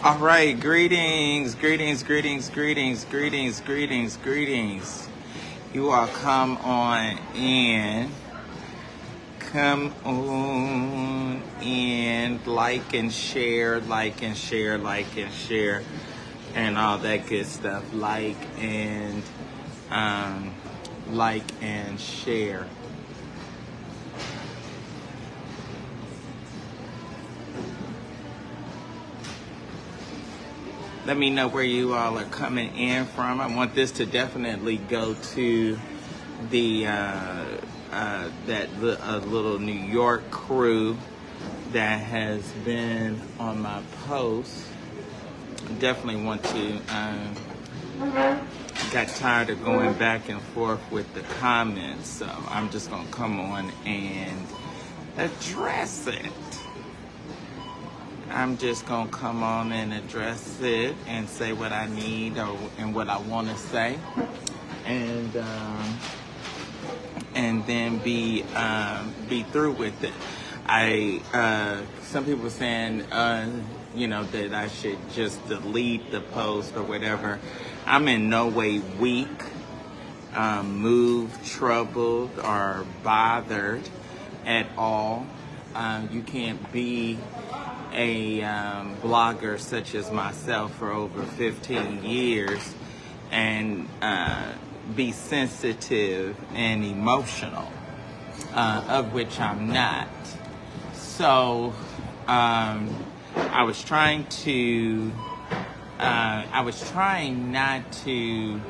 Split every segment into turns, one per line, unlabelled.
All right, greetings, greetings, greetings, greetings, greetings, greetings, greetings. You all come on in. Come on in, like and share, like and share, like and share, and all that good stuff. Like and share. Let me know where you all are coming in from. I want this to definitely go to the little New York crew that has been on my post. Definitely want to. Got tired of going back and forth with the comments, so I'm just gonna come on and address it. I'm just going to come on and address it and say what I need and what I want to say. And then be through with it. Some people were saying, that I should just delete the post or whatever. I'm in no way weak, moved, troubled, or bothered at all. You can't be a blogger such as myself for over 15 years and be sensitive and emotional, of which I'm not. So I was trying not to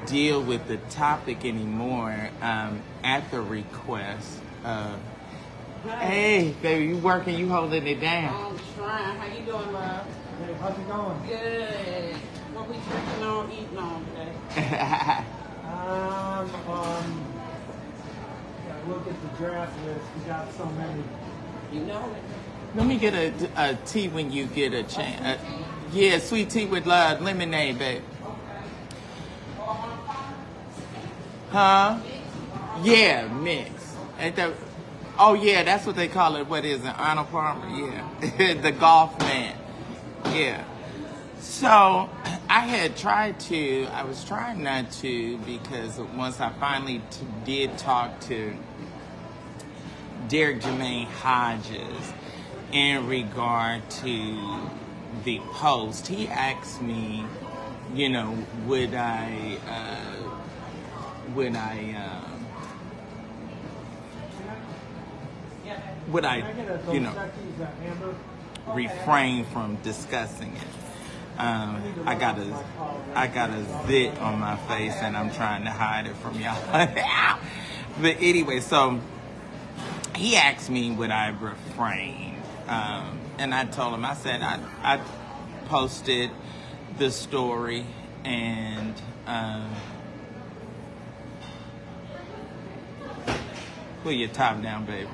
deal with the topic anymore at the request of, hey, baby, you working, you holding it down.
I'm trying. How you doing, love?
Hey, how's it going?
Good. What we drinking on, eating on today?
Yeah, look at the draft list. We got so many.
You know it.
Let me get a tea when you get a chance. Yeah, sweet tea with lemonade, babe. Huh? Yeah, mix. Ain't that? Oh yeah, that's what they call it. What is it? Unapologetic? Yeah, the golf man. Yeah. So I was trying not to, because once I finally did talk to Derek Jermaine Hodges in regard to the post, he asked me, would I refrain from discussing it. I got a zit on my face and I'm trying to hide it from y'all. But anyway, so he asked me would I refrain, and I told him, I said I posted the story and pull your top down, baby.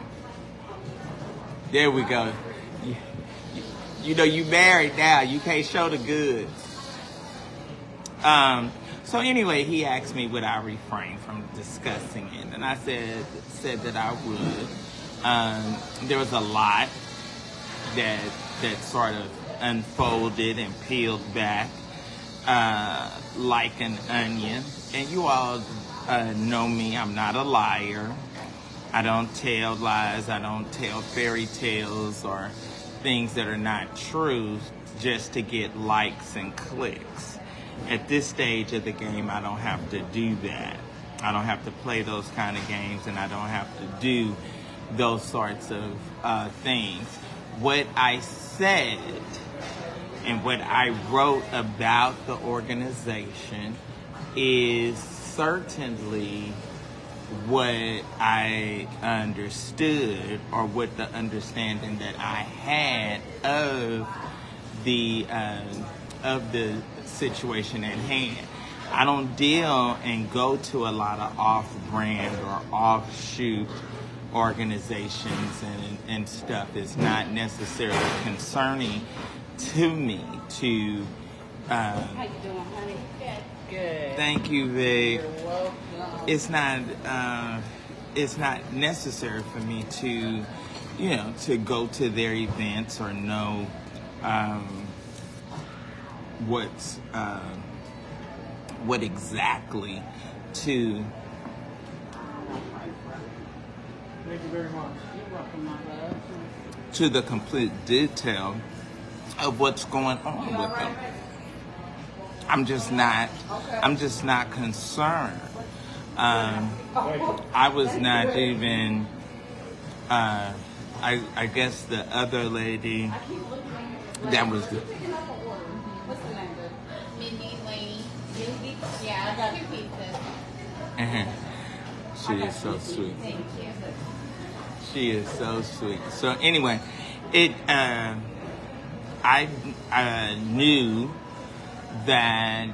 There we go. You married now. You can't show the goods. So anyway, he asked me would I refrain from discussing it, and I said that I would. There was a lot that sort of unfolded and peeled back like an onion. And you all know me. I'm not a liar. I don't tell lies. I don't tell fairy tales or things that are not true just to get likes and clicks. At this stage of the game, I don't have to do that. I don't have to play those kind of games, and I don't have to do those sorts of things. What I said and what I wrote about the organization is certainly what I understood, or what the understanding that I had of the situation at hand. I don't deal and go to a lot of off-brand or offshoot organizations and stuff. It's not necessarily concerning to me to.
How you doing, honey? Good.
Thank you, babe.
You're welcome.
It's not necessary for me to, to go to their events or know what exactly to.
Thank you very much.
You're welcome, my love.
To the complete detail of what's going on with them. I'm just not concerned. I was not even, I guess the other lady that was,
What's the name? Mindy, Lady. Mindy? Yeah, I got 2 pizzas.
she is so sweet.
Thank you.
She is so sweet. So anyway, I knew that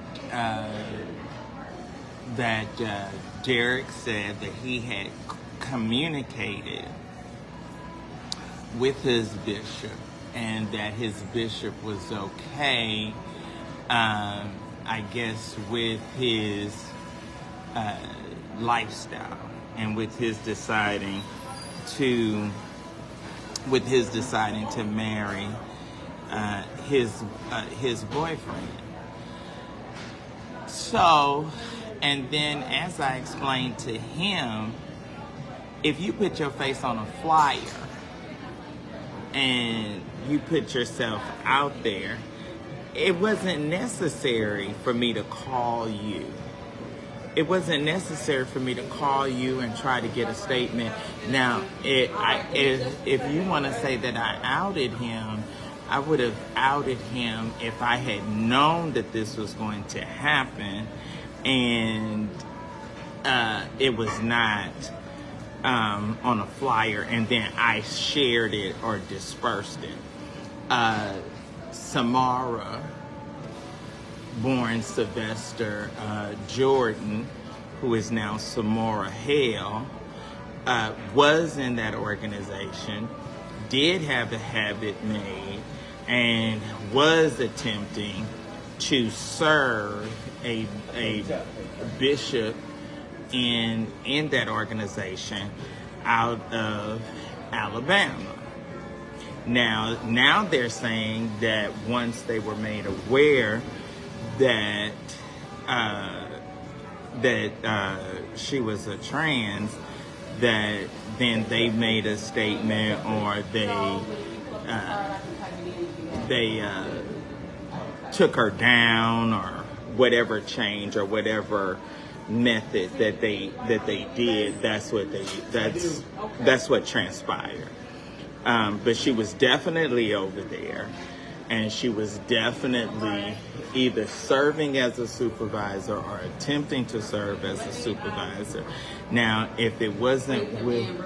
Derek said that he had communicated with his bishop and that his bishop was okay, I guess, with his lifestyle and with his deciding to marry his boyfriend. So, and then as I explained to him, if you put your face on a flyer and you put yourself out there, it wasn't necessary for me to call you. It wasn't necessary for me to call you and try to get a statement. Now, if you want to say that I outed him, I would have outed him if I had known that this was going to happen and it was not on a flyer and then I shared it or dispersed it. Samara, born Sylvester Jordan, who is now Samara Hale, was in that organization, did have a habit made, and was attempting to serve a bishop in that organization out of Alabama. Now they're saying that once they were made aware that she was a trans, that then they made a statement or they took her down or whatever change or whatever method that they did. That's what transpired. But she was definitely over there, and she was definitely either serving as a supervisor or attempting to serve as a supervisor. Now, if it wasn't with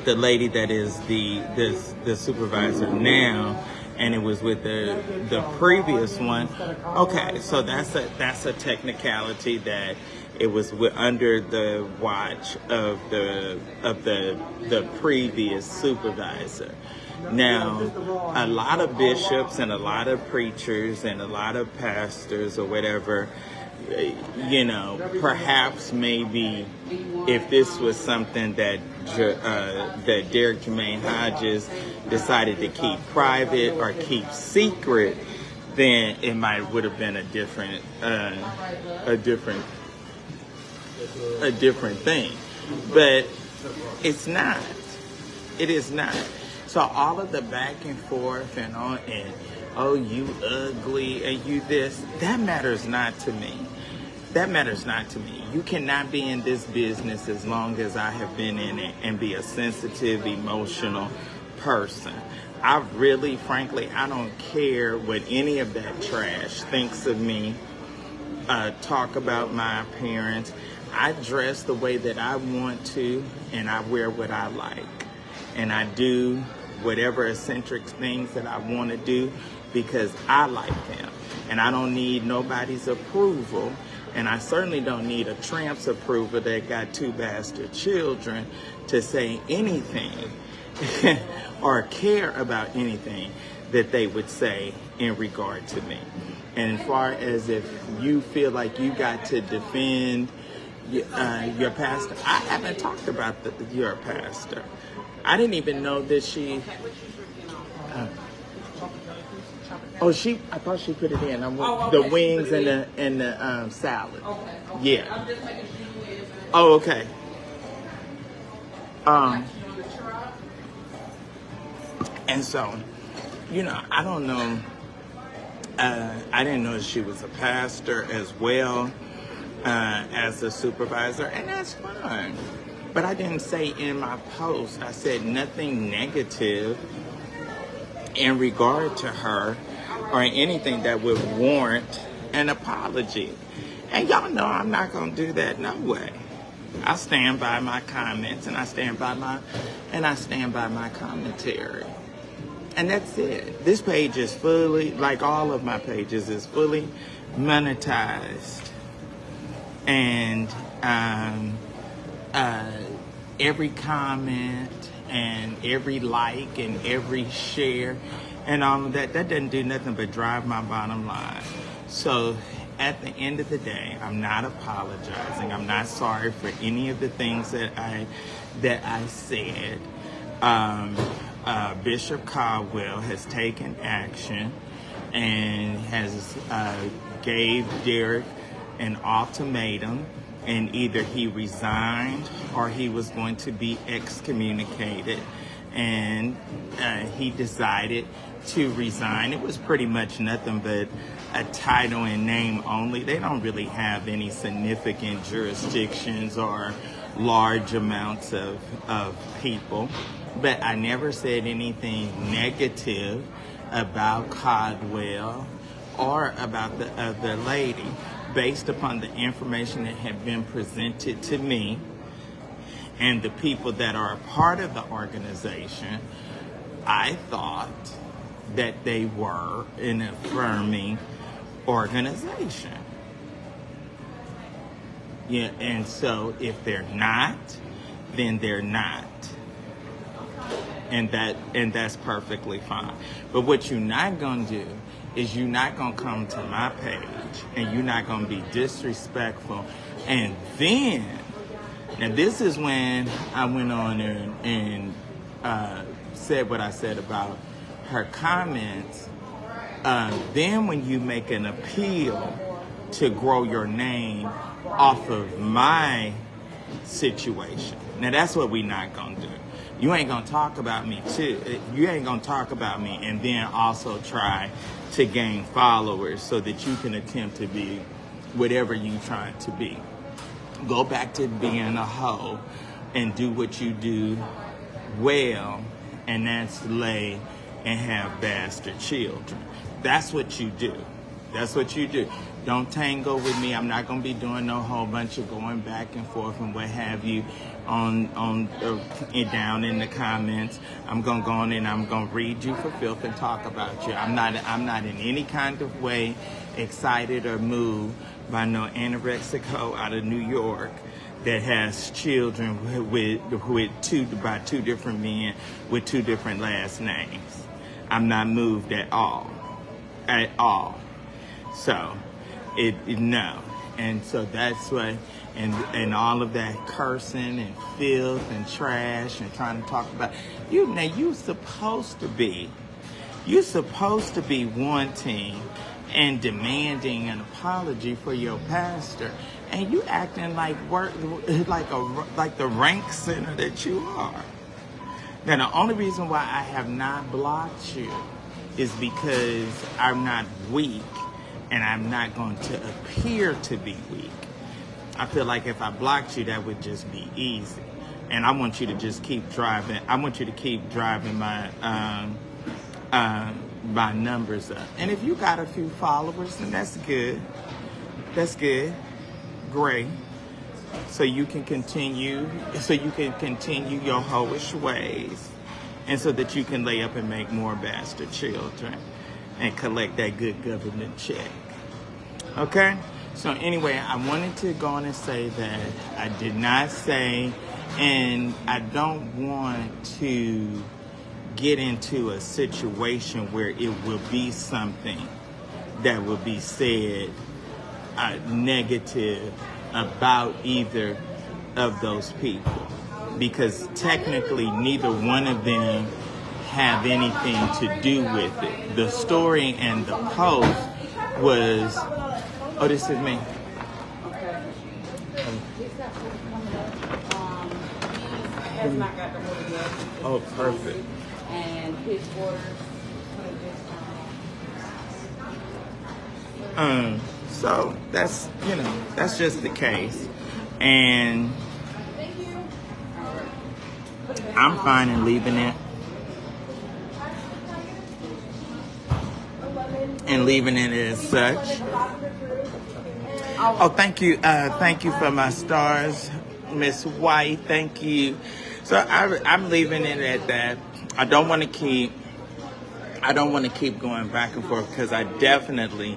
the lady that is the supervisor now, and it was with the previous one, okay, so that's a technicality that it was under the watch of the previous supervisor. Now, a lot of bishops and a lot of preachers and a lot of pastors or whatever, perhaps maybe if this was something that Derek Jermaine Hodges decided to keep private or keep secret, then it would have been a different thing. But it's not. It is not. So all of the back and forth and oh, you ugly and you this, that matters not to me. That matters not to me. You cannot be in this business as long as I have been in it and be a sensitive, emotional person. Frankly, I don't care what any of that trash thinks of me. Talk about my appearance. I dress the way that I want to, and I wear what I like. And I do whatever eccentric things that I want to do because I like them. And I don't need nobody's approval. And I certainly don't need a tramp's approval that got 2 bastard children to say anything or care about anything that they would say in regard to me. And as far as if you feel like you got to defend your pastor, I haven't talked about your pastor. I didn't even know that she.
Okay, what you drinking on?
Oh, I thought she put it in.
Oh,
The
okay, she
wings
put it
and the salad.
Okay.
Yeah.
I'm just making sure you is.
Oh, okay.
Got you on the truck.
And so, I don't know. I didn't know she was a pastor as well as a supervisor, and that's fine. But I didn't say in my post, I said nothing negative in regard to her or anything that would warrant an apology. And y'all know I'm not going to do that no way. I stand by my comments and I stand by my commentary. And that's it. This page is fully, like all of my pages, is fully monetized. And every comment and every like and every share and all of that doesn't do nothing but drive my bottom line. So at the end of the day, I'm not apologizing. I'm not sorry for any of the things that I said. Bishop Caldwell has taken action and has gave Derek an ultimatum, and either he resigned or he was going to be excommunicated, and he decided to resign. It was pretty much nothing but a title and name only. They don't really have any significant jurisdictions or large amounts of people. But I never said anything negative about Caldwell or about the other lady. Based upon the information that had been presented to me and the people that are a part of the organization, I thought that they were an affirming organization. Yeah, and so if they're not, then they're not. And that's perfectly fine. But what you're not going to do is you're not going to come to my page and you're not going to be disrespectful. And then, now this is when I went on and said what I said about her comments. Then when you make an appeal to grow your name off of my situation, now that's what we're not going to do. You ain't going to talk about me too. You ain't going to talk about me and then also try to gain followers so that you can attempt to be whatever you trying to be. Go back to being a hoe and do what you do well, and that's lay and have bastard children. That's what you do. That's what you do. Don't tangle with me. I'm not going to be doing no whole bunch of going back and forth and what have you on down in the comments. I'm going to go on and I'm going to read you for filth and talk about you. I'm not in any kind of way excited or moved by no anorexic hoe out of New York that has children by two different men with two different last names. I'm not moved at all. At all. So, no. And so that's what, and all of that cursing and filth and trash and trying to talk about, you're supposed to be wanting and demanding an apology for your pastor, and you acting like the rank center that you are. Now, the only reason why I have not blocked you is because I'm not weak, and I'm not going to appear to be weak. I feel like if I blocked you, that would just be easy. And I want you to just keep driving. I want you to keep driving my numbers up. And if you got a few followers, then that's good. That's good. Great. So you can continue your hoish ways. And so that you can lay up and make more bastard children and collect that good government check. Okay? So anyway, I wanted to go on and say that I did not say, and I don't want to get into a situation where it will be something that will be said negative about either of those people. because technically neither one of them have anything to do with it. The story and the post was, oh, this is me.
Okay. He's got something coming up. He has not got the order yet.
Oh, perfect.
And his orders
So that's, that's just the case. And I'm fine in leaving it. And leaving it as such. Oh, thank you. Thank you for my stars, Miss White. Thank you. So I'm leaving it at that. I don't want to keep going back and forth because I definitely,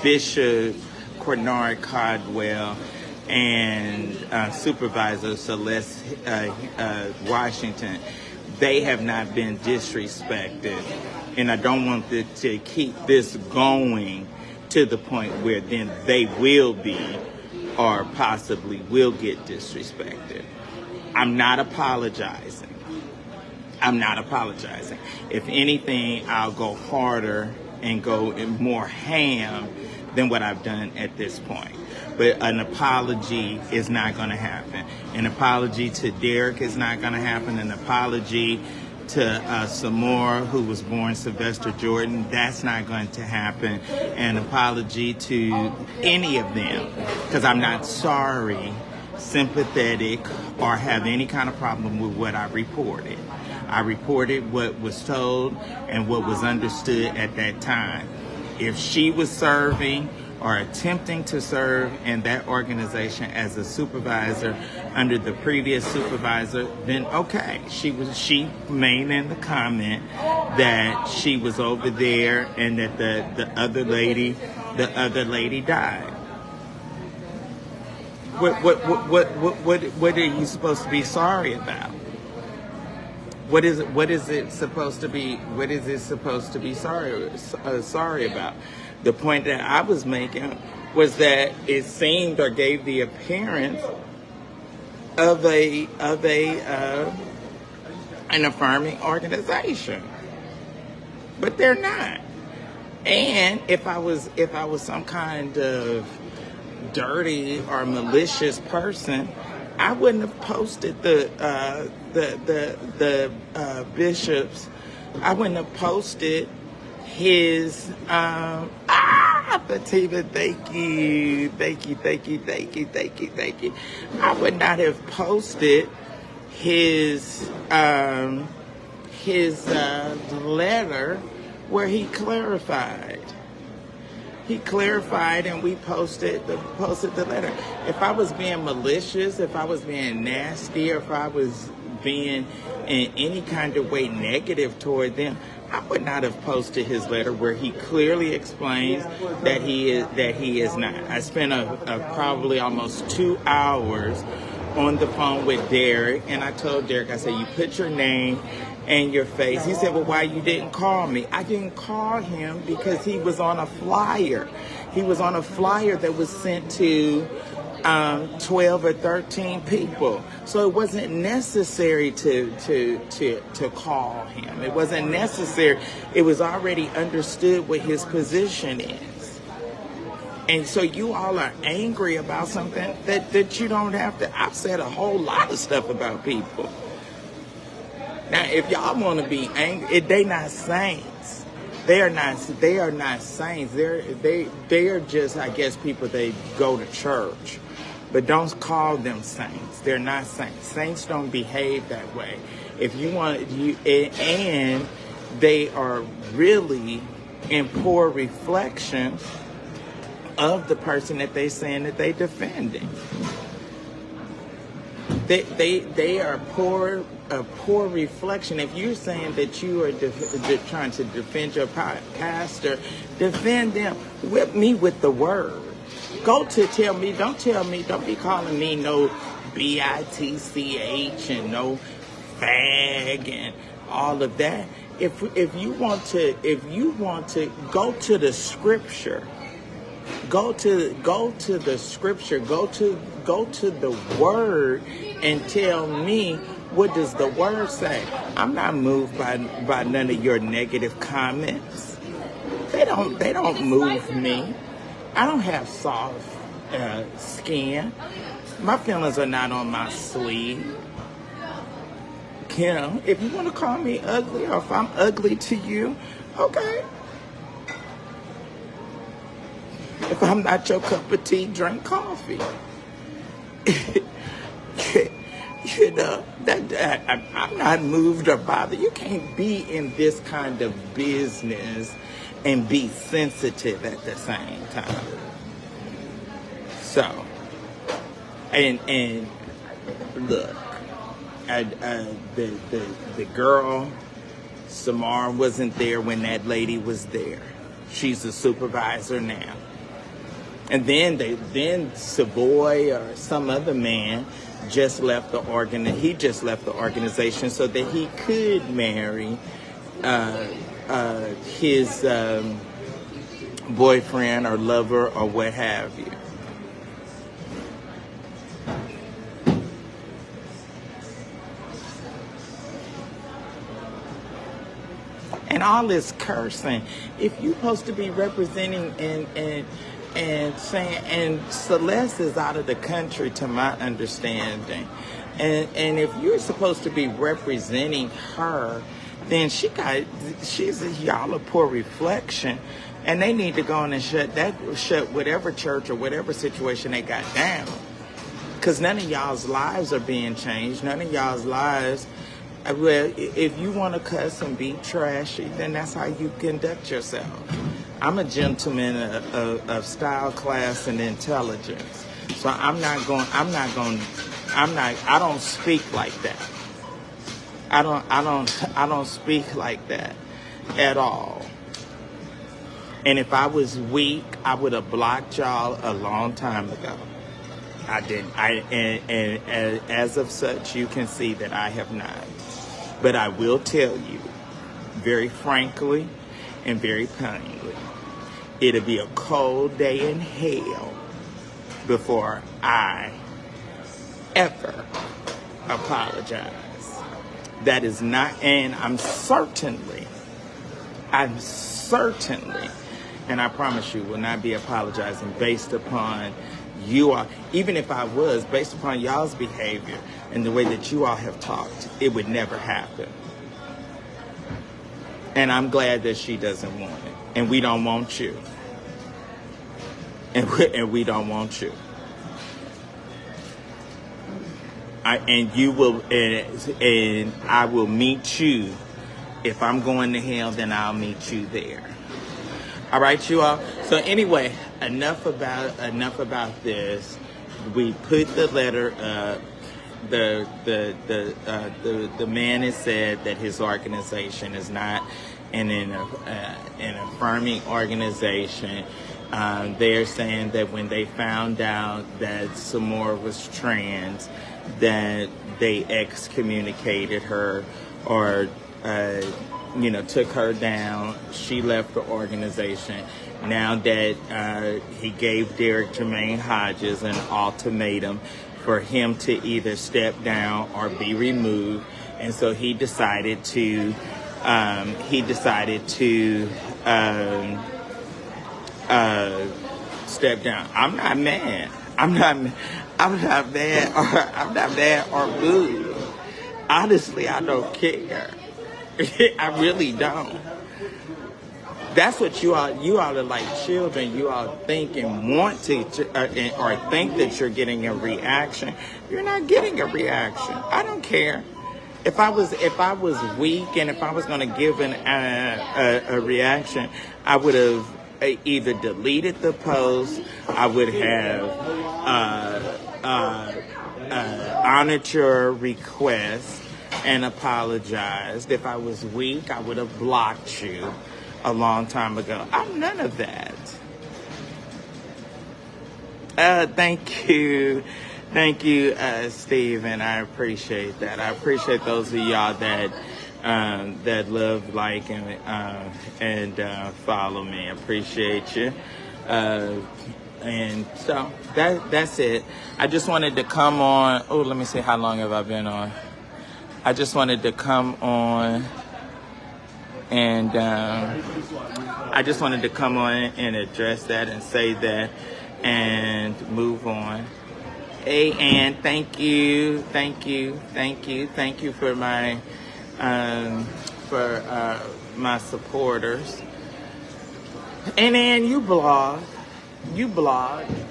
Bishop Cornard Caldwell and Supervisor Celeste Washington, they have not been disrespected. And I don't want to keep this going to the point where then they will be or possibly will get disrespected. I'm not apologizing. If anything, I'll go harder and go more ham than what I've done at this point. But an apology is not going to happen. An apology to Derek is not going to happen. An apology to Samora, who was born Sylvester Jordan, that's not going to happen. An apology to any of them, because I'm not sorry, sympathetic, or have any kind of problem with what I reported. I reported what was told and what was understood at that time. If she was serving or attempting to serve in that organization as a supervisor under the previous supervisor, then okay. She made in the comment that she was over there and that the other lady died. What are you supposed to be sorry about? What is it supposed to be sorry about? The point that I was making was that it seemed or gave the appearance of an affirming organization, but they're not. And if I was some kind of dirty or malicious person, I wouldn't have posted the bishops. I wouldn't have posted his Fatima, thank you. I would not have posted his letter where he clarified. He clarified, and we posted the letter. If I was being malicious, if I was being nasty, or if I was being in any kind of way negative toward them, I would not have posted his letter where he clearly explains that he is not. I spent probably almost 2 hours on the phone with Derek, and I told Derek, I said, you put your name and your face. He said, well, why you didn't call me? I didn't call him because he was on a flyer. He was on a flyer that was sent to 12 or 13 people. So it wasn't necessary to call him. It wasn't necessary. It was already understood what his position is. And so you all are angry about something that you don't have to. I've said a whole lot of stuff about people. Now, if y'all want to be angry, they not saints. They are not saints. They are just, I guess, people that go to church. But don't call them saints. They're not saints. Saints don't behave that way. If you want, and they are really in poor reflection of the person that they saying that they defending. They are a poor reflection. If you're saying that you are trying to defend your pastor, defend them. Whip me with the word. Go to tell me. Don't be calling me no bitch and no fag and all of that. If you want to go to the scripture Go to the scripture. Go to the word and tell me, what does the word say? I'm not moved by none of your negative comments. They don't move me. I don't have soft skin. My feelings are not on my sleeve. Kim, if you want to call me ugly, or if I'm ugly to you, okay. If I'm not your cup of tea, drink coffee. You know, I'm not moved or bothered. You can't be in this kind of business and be sensitive at the same time. So, and look, the girl, Samar, wasn't there when that lady was there. She's a supervisor now. And then Savoy or some other man just left the he just left the organization so that he could marry his boyfriend or lover or what have you. And all this cursing, if you're supposed to be representing and saying, and Celeste is out of the country to my understanding, and if you're supposed to be representing her, then she's y'all a poor reflection, and they need to go in and shut whatever church or whatever situation they got down, because none of y'all's lives are being changed. None of y'all's lives. Well, if you want to cuss and be trashy, then that's how you conduct yourself. I'm a gentleman of style, class, and intelligence. So I don't speak like that. I don't speak like that at all. And if I was weak, I would have blocked y'all a long time ago. I didn't. And as of such, you can see that I have not. But I will tell you, very frankly and very plainly, it'll be a cold day in hell before I ever apologize. That is not, and I'm certainly, and I promise you, will not be apologizing based upon you all, even if I was, based upon y'all's behavior and the way that you all have talked, it would never happen. And I'm glad that she doesn't want it. And we don't want you. And we don't want you. And I will meet you. If I'm going to hell, then I'll meet you there. All right, you all. So anyway, enough about this. We put the letter up. The man has said that his organization is not an affirming organization. They're saying that when they found out that Samora was trans, that they excommunicated her or took her down. She left the organization. Now that he gave Derek Jermaine Hodges an ultimatum for him to either step down or be removed, and so he decided to step down. I'm not mad. I'm not mad or moved. Honestly, I don't care. I really don't. That's what you all are like children. You all think and want to, or think that you're getting a reaction. You're not getting a reaction. I don't care. If I was weak and if I was going to give a reaction, I would have either deleted the post. I would have honored your request and apologized. If I was weak, I would have blocked you a long time ago. I'm none of that. Thank you, Stephen. I appreciate that. I appreciate those of y'all that love, like, and follow me. I appreciate you. And so that's it. I just wanted to come on. Oh, let me see, how long have I been on? I just wanted to come on and address that and say that and move on. Hey, Ann, thank you for my supporters. And Ann, you blog.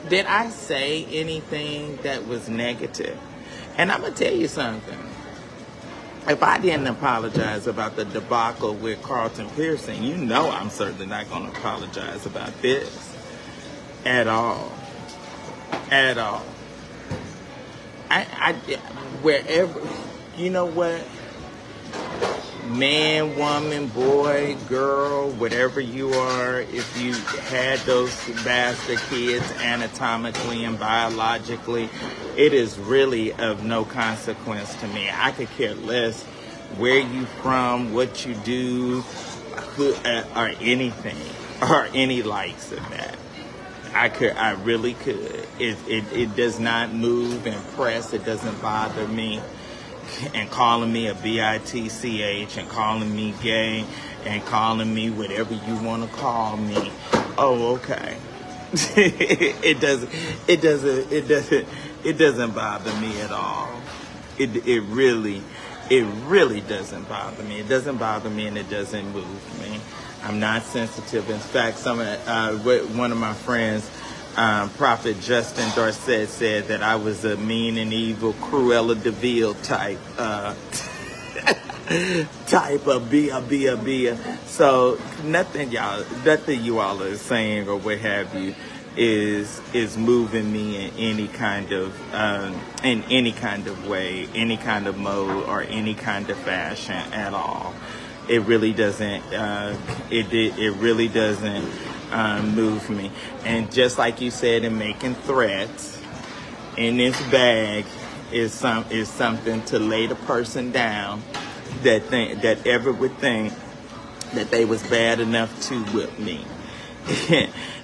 Did I say anything that was negative? And I'm gonna tell you something. If I didn't apologize about the debacle with Carlton Pearson, you know I'm certainly not going to apologize about this at all. I wherever, you know what, man, woman, boy, girl, whatever you are, if you had those bastard kids anatomically and biologically, it is really of no consequence to me. I could care less where you from, what you do, or anything, or any likes of that. I really could. It does not move, impress, it doesn't bother me. And calling me a bitch and calling me gay and calling me whatever you want to call me. Oh, okay. It doesn't bother me at all. It really doesn't bother me. It doesn't bother me and it doesn't move me. I'm not sensitive. In fact, one of my friends, Prophet Justin Dorset, said that I was a mean and evil Cruella de Vil type of Bia. So nothing you all are saying or what have you is moving me in any kind of way, any kind of mode, or any kind of fashion at all. It really doesn't. It really doesn't move me. And just like you said, in making threats, in this bag is something to lay the person down that ever would think that they was bad enough to whip me.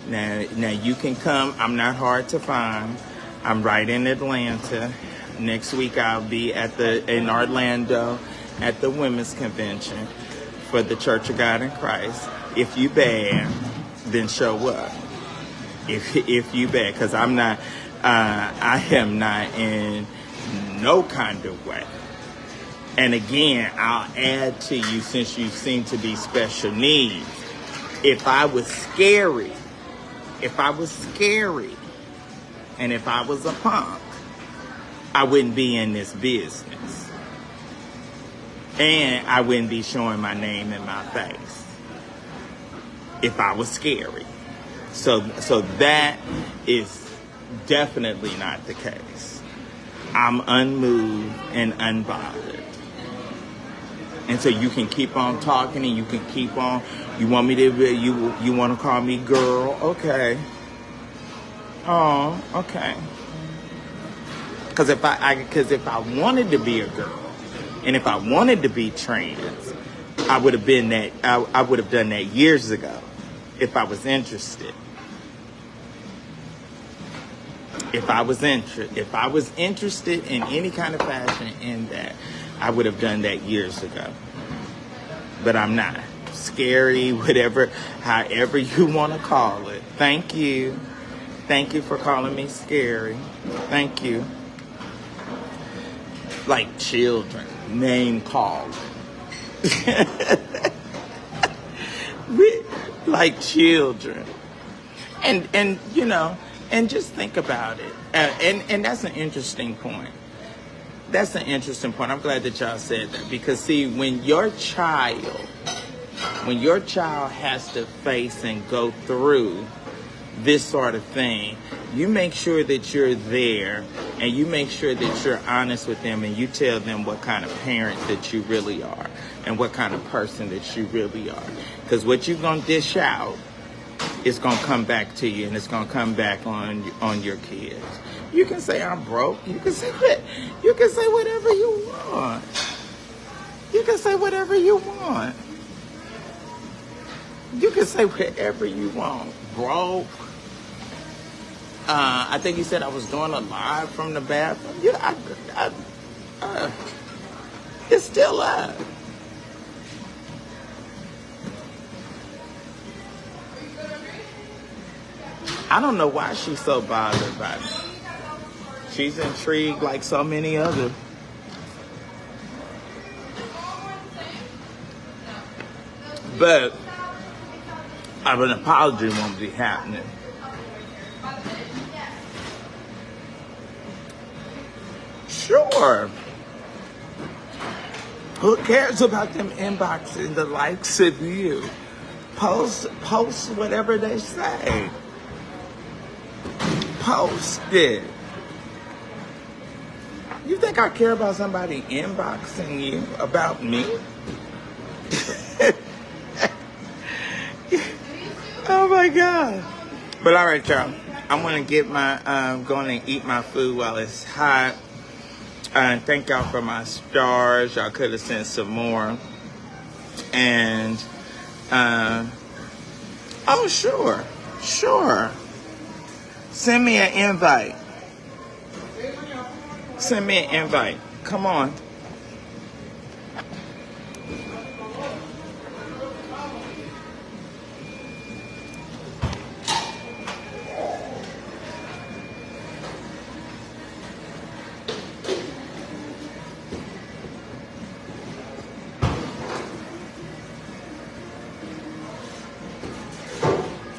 Now you can come. I'm not hard to find. I'm right in Atlanta. Next week I'll be in Orlando at the Women's Convention for the Church of God in Christ. If you bad, then show up. If you bad, because I am not in no kind of way. And again, I'll add to you, since you seem to be special needs. If I was scary, and if I was a punk, I wouldn't be in this business. And I wouldn't be showing my name and my face if I was scary. So that is definitely not the case. I'm unmoved and unbothered. And so you can keep on talking and you can keep on. You want me to, you want to call me girl? Okay. Oh, okay. Because if I wanted to be a girl, and if I wanted to be trans, I would have been that. I would have done that years ago, if I was interested. If I was interested in any kind of fashion in that, I would have done that years ago. But I'm not. Scary, whatever, however you want to call it. Thank you. Thank you for calling me scary. Thank you. Like children, name calling. Like children. And you know, and just think about it. And that's an interesting point. That's an interesting point. I'm glad that y'all said that. Because see, when your child has to face and go through this sort of thing, you make sure that you're there and you make sure that you're honest with them and you tell them what kind of parent that you really are and what kind of person that you really are. Because what you're going to dish out is going to come back to you, and it's going to come back on your kids. You can say I'm broke. You can say whatever you want. You can say whatever you want. You can say whatever you want. Broke, I think you said I was doing a live from the bathroom. Yeah, it's still live. I don't know why she's so bothered by it. She's intrigued like so many others. But an apology won't be happening. Sure. Who cares about them inboxing the likes of you? Post whatever they say. Post it. You think I care about somebody inboxing you about me? Oh my God. But all right, y'all. I'm gonna get my going to eat my food while it's hot. Thank y'all for my stars. Y'all could have sent some more. And oh sure. Send me an invite. Send me an invite. Come on.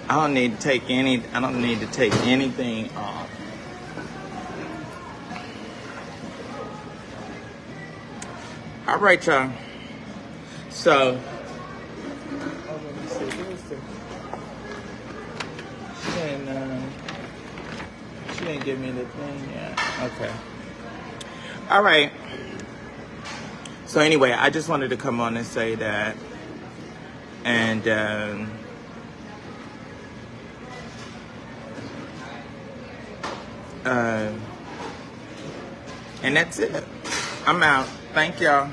I don't need to take anything off. All right, y'all. So, she didn't give me the thing yet. Okay. All right. So anyway, I just wanted to come on and say that, and that's it. I'm out. Thank y'all.